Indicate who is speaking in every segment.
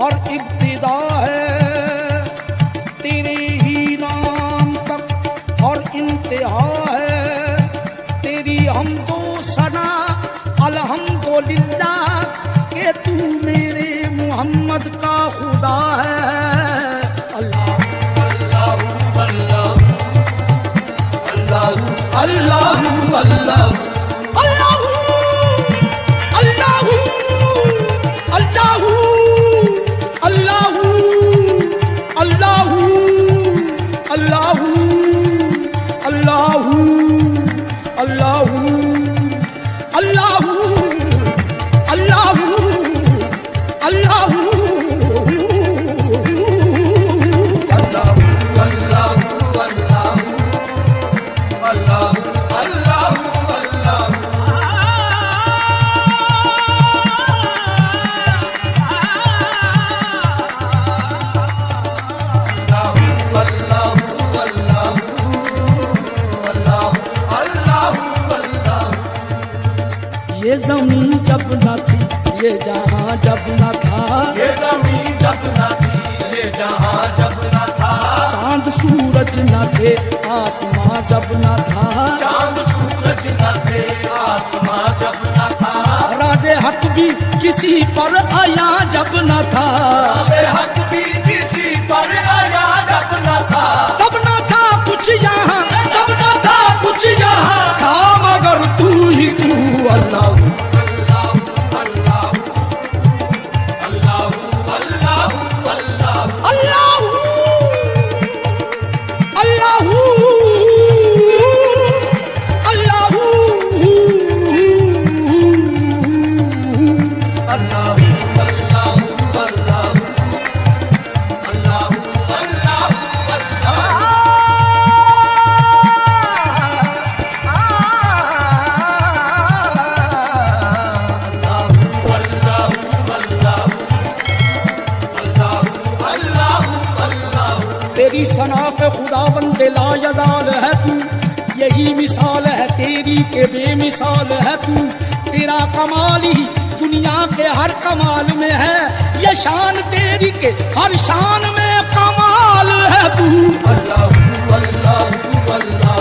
Speaker 1: और इब्तिदा है, तेरे ही नाम तक और इंतहा है। तेरी हमदो सना अल्हम्दुलिल्लाह के तू मेरे मोहम्मद का खुदा है। अल्लाह अल्लाह अल्लाह अल्लाह अल्लाह अल्लाह ये ज़मीन जब न थी, ये जहां जब न था,
Speaker 2: ये ज़मीन जब न थी, ये जहां जब न था,
Speaker 1: चांद सूरज न थे, आसमां जब न था,
Speaker 2: चांद सूरज न थे, आसमां जब न था,
Speaker 1: राज़े हक भी किसी पर आया जब न था,
Speaker 2: राज़े हक भी किसी पर आया जब न था,
Speaker 1: तब न था कुछ यहाँ, तब न था कुछ यहाँ, था मगर तू ही तू। अल्लाह तेरी सना पे खुदावंद लायज़ाल है तू, यही मिसाल है तेरी के बेमिसाल है तू। तेरा कमाल ही दुनिया के हर कमाल में है, ये शान तेरी के हर शान में कमाल है तू।
Speaker 2: अल्लाह अल्लाह अल्लाह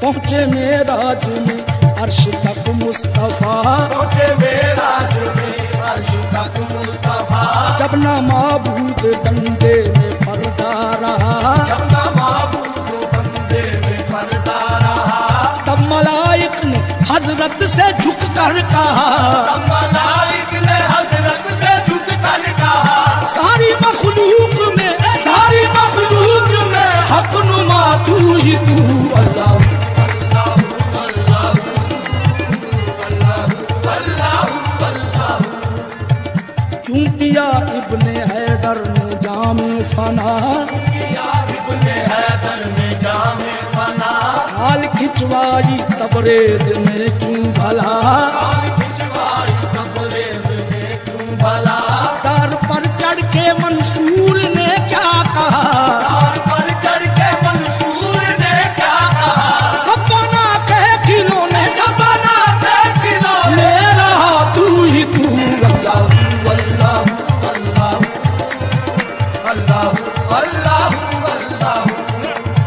Speaker 1: पहुँचे मेराज में अर्श तक मुस्तफा,
Speaker 2: पहुँचे मेराज में अर्श तक मुस्तफा,
Speaker 1: जब ना माबूद बंदे में पर्दा रहा,
Speaker 2: जब ना माबूद बंदे में पर्दा रहा,
Speaker 1: तब मलाइक ने हजरत से झुक कर कहा,
Speaker 2: तब मलाइक ने हजरत से झुक कर कहा,
Speaker 1: सारी मखलूक में हक नुमा तू ही तू। अल्लाह क्यों किया इब्ने हैदर ने जामे फना,
Speaker 2: इब्ने हैदर ने जामे फना,
Speaker 1: हाल खिंचवाई तबरेज में क्यों भला,
Speaker 2: हाल खिंचवाई तबरेज में क्यों भला,
Speaker 1: दर पर चढ़ के मंसूर ने क्या कहा,
Speaker 2: दर पर चढ़ के मंसूर ने क्या कहा,
Speaker 1: सब बना के खिलौने, सब बना के खिलौने, रहा तू ही तू।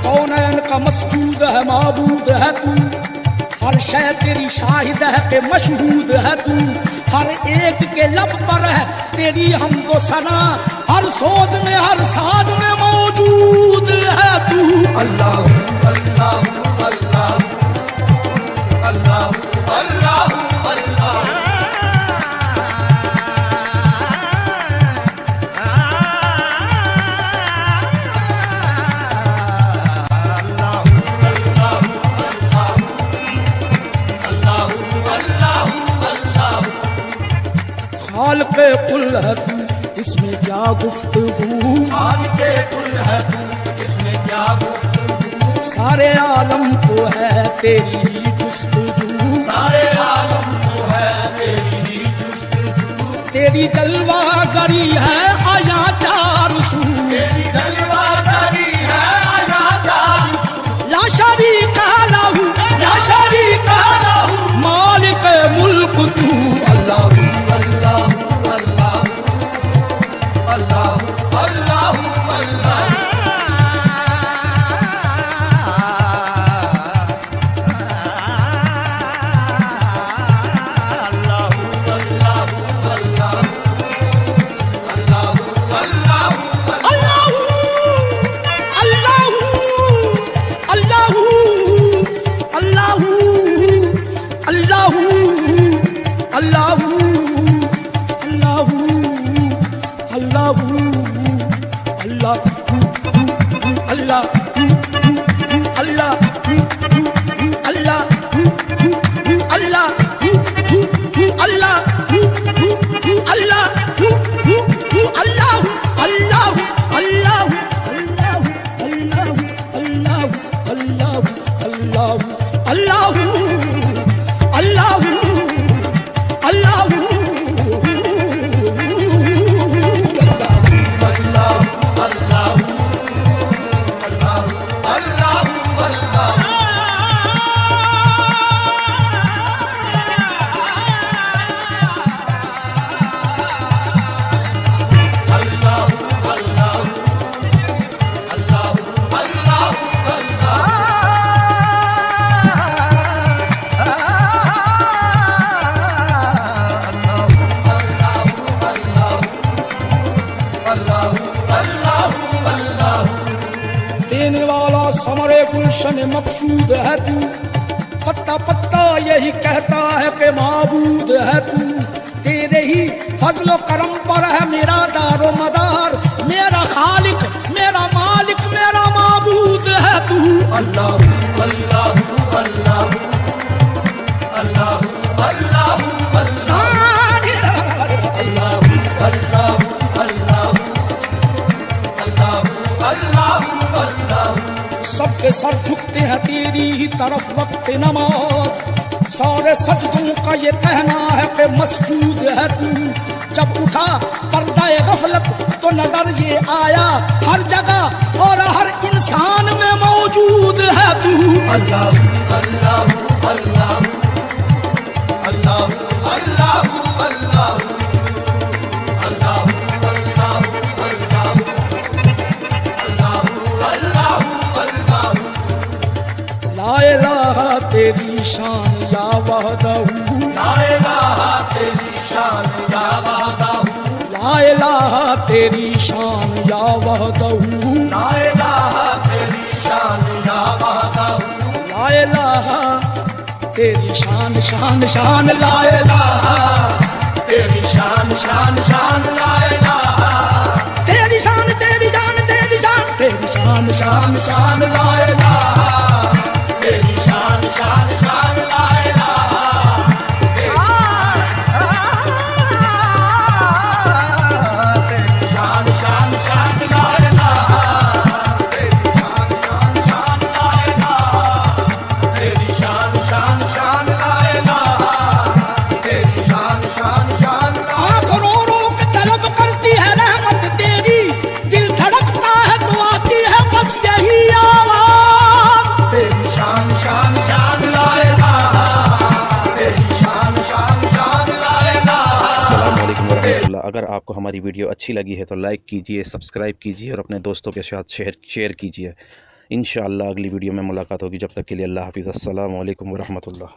Speaker 1: कौनैन का मस्जूद है माबूद है तू, हर शय तेरी शाहिद है के मशहूद है तू, हर एक के लब पर है तेरी हमदो सना, हर सोच में हर साज में मौजूद है तू।
Speaker 2: अल्लाह अल्लाह अल्लाह अल्लाह अल्लाह अल्लाह
Speaker 1: खालिक़े कुल है तू, इसमें क्या गुफ्तगू,
Speaker 2: मान के कुल है तू, इसमें क्या गुफ्तगू,
Speaker 1: सारे आलम को है तेरी जुस्तजू,
Speaker 2: सारे आलम को है तेरी जुस्तजू,
Speaker 1: तेरी जलवागरी है आया चार सू,
Speaker 2: तेरी जलवागरी है आया चार,
Speaker 1: ला शरीका लहू,
Speaker 2: या शरीका लहू,
Speaker 1: मालिक मुल्क तू,
Speaker 2: अल्लाह अल्लाह अल्लाह अल्लाह अल्लाह अल्लाह।
Speaker 1: देने वाला समरे गुलशन मकसूद है तू, पत्ता पत्ता यही कहता है कि माबूद है तू, तेरे ही फजलो करम पर है मेरा दारो मदार, मेरा खालिक मेरा मालिक मेरा माबूद है तू,
Speaker 2: अल्लाह अल्लाह अल्लाह अल्लाह
Speaker 1: सबके सर झुकते हैं तेरी ही तरफ वक्त नमाज, सारे सजदों का ये कहना है कि मसजूद है तू, जब उठा पर्दा गफलत तो नजर ये आया हर जगह और हर इंसान में मौजूद है तू,
Speaker 2: अल्लाह अल्लाह अल्लाह अल्लाह अल्लाह अल्लाह
Speaker 1: ला इलाहा तेरी शान या वहदहू,
Speaker 2: ला इलाहा तेरी शान या वहदहू,
Speaker 1: ला इलाहा तेरी शान या वहदहू,
Speaker 2: ला इलाहा तेरी शान या वहदहू,
Speaker 1: ला इलाहा तेरी शान शान शान, ला
Speaker 2: इलाहा तेरी शान शान शान, ला इलाहा
Speaker 1: तेरी शान तेरी जान तेरी शान तेरी शान शान
Speaker 2: शान, ला इलाहा तेरी शान शान शान, ला इलाहा तेरी शान शान शान, ला इलाहा तेरी शान शान शान, ला इलाहा तेरी शान शान शान, ला इलाहा तेरी शान शान शान,
Speaker 1: आँख रो रो के तलब करती है रहमत तेरी, दिल धड़कता है तो आती है बस यही आवाज,
Speaker 2: तेरी शान शान शान, ला इलाहा तेरी शान शान शान, ला इलाहा।
Speaker 3: अस्सलाम वालेकुम वरहमतुल्लाह। अगर आपको हमारी वीडियो अच्छी लगी है तो लाइक कीजिए, सब्सक्राइब कीजिए और अपने दोस्तों के साथ शेयर कीजिए। इंशाअल्लाह अगली वीडियो में मुलाकात होगी। जब तक के लिए अल्लाह हाफ़िज़। अस्सलाम वालेकुम वरहमतुल्लाह।